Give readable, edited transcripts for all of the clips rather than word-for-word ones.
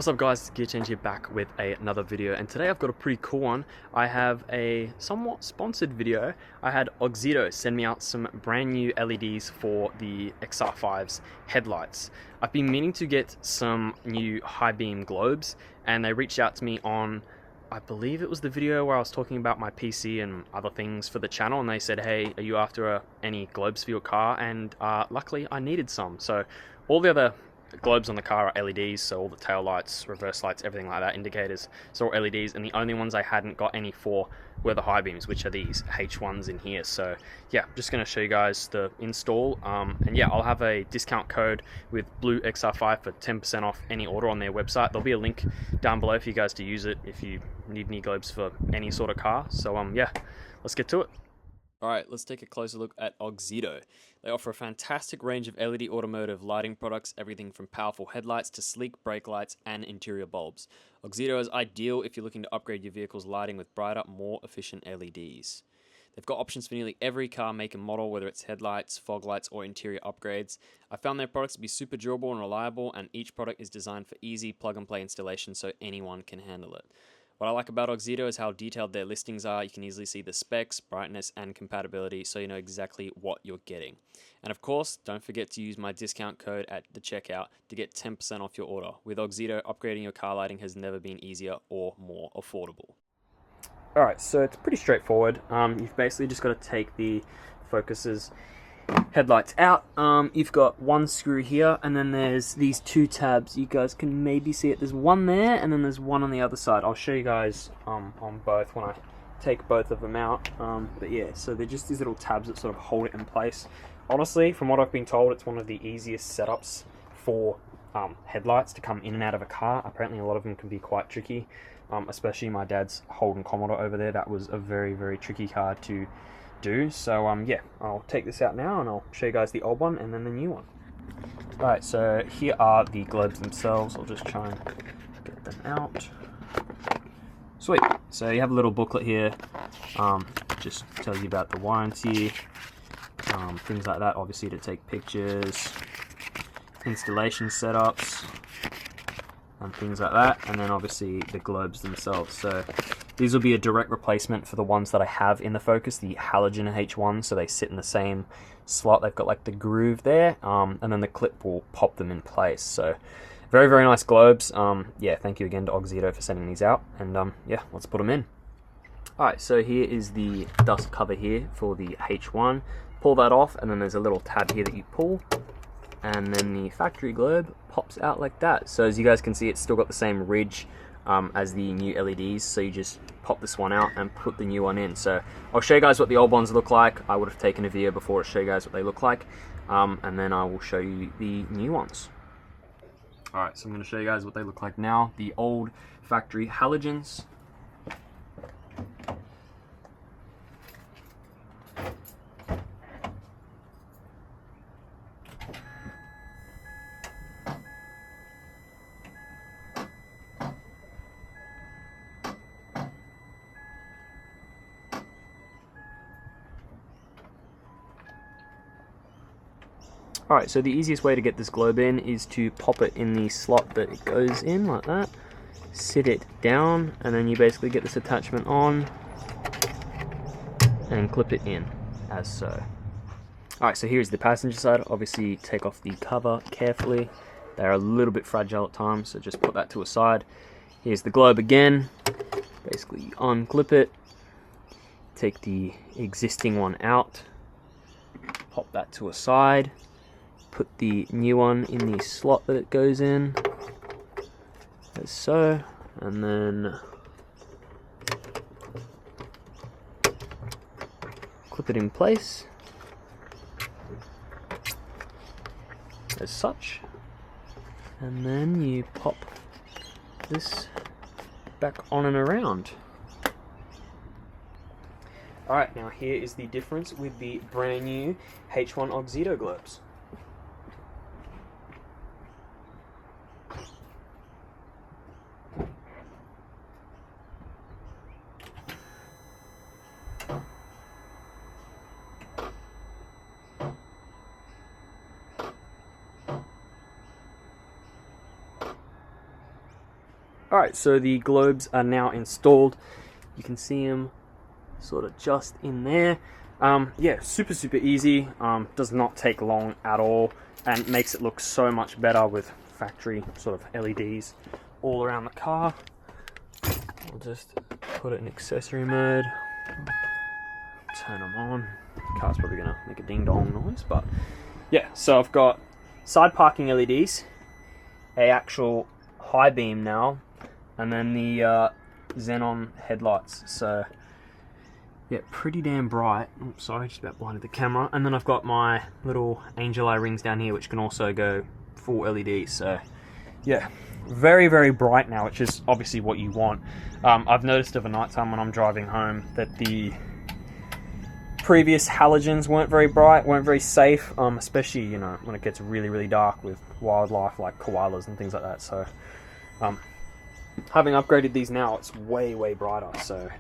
What's up guys, TheGearChange here back with another video, and today I've got a pretty cool one. I have a somewhat sponsored video. I had AUXITO send me out some brand new LEDs for the XR5's headlights. I've been meaning to get some new high beam globes, and they reached out to me on, I believe it was the video where I was talking about my PC and other things for the channel, and they said, hey, are you after any globes for your car? And luckily I needed some. So all the other globes on the car are LEDs, so all the tail lights, reverse lights, everything like that, indicators, so all LEDs, and the only ones I hadn't got any for were the high beams, which are these H1s in here. So yeah, I'm just going to show you guys the install, and yeah, I'll have a discount code with Blue XR5 for 10% off any order on their website. There'll be a link down below for you guys to use it if you need any globes for any sort of car. So yeah, let's get to it. Alright, let's take a closer look at AUXITO. They offer a fantastic range of LED automotive lighting products, everything from powerful headlights to sleek brake lights and interior bulbs. AUXITO is ideal if you're looking to upgrade your vehicle's lighting with brighter, more efficient LEDs. They've got options for nearly every car make and model, whether it's headlights, fog lights, or interior upgrades. I found their products to be super durable and reliable, and each product is designed for easy plug-and-play installation so anyone can handle it. What I like about AUXITO is how detailed their listings are. You can easily see the specs, brightness, and compatibility, so you know exactly what you're getting. And of course, don't forget to use my discount code at the checkout to get 10% off your order. With AUXITO, upgrading your car lighting has never been easier or more affordable. Alright, so it's pretty straightforward. You've basically just got to take the focuses headlights out. You've got one screw here, and then there's these two tabs. You guys can maybe see it. There's one there, and then there's one on the other side. I'll show you guys on both when I take both of them out. But yeah, so they're just these little tabs that sort of hold it in place. Honestly, from what I've been told, it's one of the easiest setups for headlights to come in and out of a car. Apparently a lot of them can be quite tricky, especially my dad's Holden Commodore over there. That was a very, very tricky car to do. So yeah, I'll take this out now and I'll show you guys the old one and then the new one. Alright, so here are the globes themselves. I'll just try and get them out. Sweet. So you have a little booklet here, just tells you about the warranty, things like that, obviously to take pictures, installation setups, and things like that, and then obviously the globes themselves. So these will be a direct replacement for the ones that I have in the Focus, the halogen H1, so they sit in the same slot. They've got like the groove there, and then the clip will pop them in place. So very, very nice globes. Yeah, thank you again to AUXITO for sending these out, and yeah, let's put them in. Alright, so here is the dust cover here for the H1. Pull that off, and then there's a little tab here that you pull, and then the factory globe pops out like that. So as you guys can see, it's still got the same ridge as the new LEDs, so you just pop this one out and put the new one in. So I'll show you guys what the old ones look like. I would have taken a video before to show you guys what they look like, and then I will show you the new ones. Alright, so I'm going to show you guys what they look like now. The old factory halogens. Alright, so the easiest way to get this globe in is to pop it in the slot that it goes in, like that. Sit it down, and then you basically get this attachment on and clip it in, as so. Alright, so here's the passenger side. Obviously take off the cover carefully. They're a little bit fragile at times, so just put that to a side. Here's the globe again. Basically you unclip it, take the existing one out, pop that to a side. Put the new one in the slot that it goes in, as so, and then clip it in place, as such, and then you pop this back on and around. Alright, now here is the difference with the brand new H1 AUXITO globes. Alright, so the globes are now installed. You can see them sort of just in there. Yeah, super easy. Does not take long at all, and makes it look so much better with factory sort of LEDs all around the car. I'll just put it in accessory mode, turn them on. The car's probably gonna make a ding dong noise, but yeah. So I've got side parking LEDs, a actual high beam now, and then the xenon headlights. So yeah, pretty damn bright. Oh, sorry, just about blinded the camera. And then I've got my little angel eye rings down here, which can also go full LED. So yeah, very bright now, which is obviously what you want. I've noticed over nighttime when I'm driving home that the previous halogens weren't very bright, weren't very safe, especially, you know, when it gets really dark with wildlife like koalas and things like that. So having upgraded these now, it's way brighter. So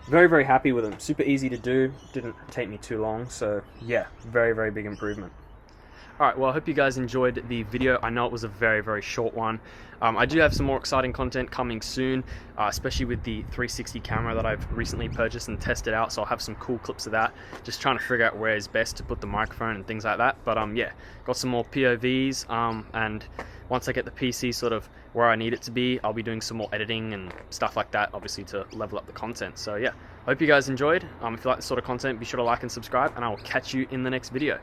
very happy with them. Super easy to do, didn't take me too long. So yeah, very big improvement. Alright, well, I hope you guys enjoyed the video. I know it was a very short one. I do have some more exciting content coming soon, especially with the 360 camera that I've recently purchased and tested out, so I'll have some cool clips of that. Just trying to figure out where is best to put the microphone and things like that. But yeah, got some more POVs, and once I get the PC sort of where I need it to be, I'll be doing some more editing and stuff like that, obviously to level up the content. So yeah, I hope you guys enjoyed. If you like this sort of content, be sure to like and subscribe, and I will catch you in the next video.